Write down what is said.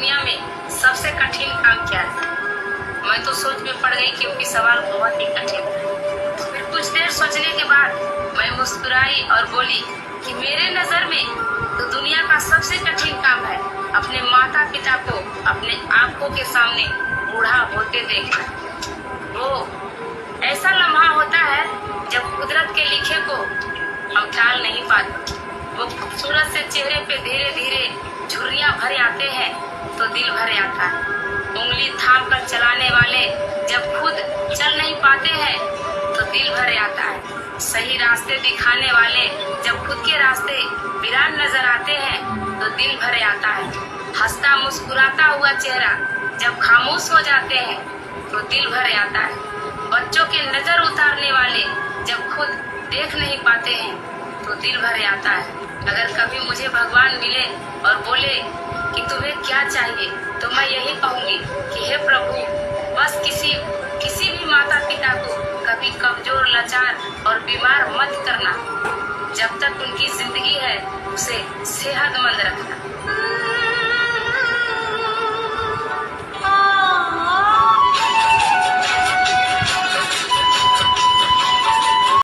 दुनिया में सबसे कठिन काम क्या है? मैं तो सोच में पड़ गई क्योंकि सवाल बहुत ही कठिन है। फिर कुछ देर सोचने के बाद मैं मुस्कुराई और बोली कि मेरे नजर में तो दुनिया का सबसे कठिन काम है अपने माता पिता को अपने आंखों के सामने बूढ़ा होते देखना। वो ऐसा लम्हा होता है जब कुदरत के लिखे को हम टाल नहीं पाते। वो खूबसूरत से चेहरे पे धीरे धीरे झुर्रियां भरे आते हैं तो दिल भरे आता है। उंगली थाम कर चलाने वाले जब खुद चल नहीं पाते हैं तो दिल भरे आता है। सही रास्ते दिखाने वाले जब खुद के रास्ते वीरान नजर आते हैं तो दिल भरे आता है। हंसता मुस्कुराता हुआ चेहरा जब खामोश हो जाते हैं तो दिल भरे आता है। बच्चों के नजर उतारने वाले जब खुद देख नहीं पाते हैं तो दिल भरे आता है। अगर कभी मुझे भगवान मिले और बोले कि तुम्हें क्या चाहिए तो मैं यही कहूंगी कि हे प्रभु, बस किसी भी माता पिता को कभी कमजोर, लाचार और बीमार मत करना। जब तक उनकी जिंदगी है उसे सेहतमंद रखना।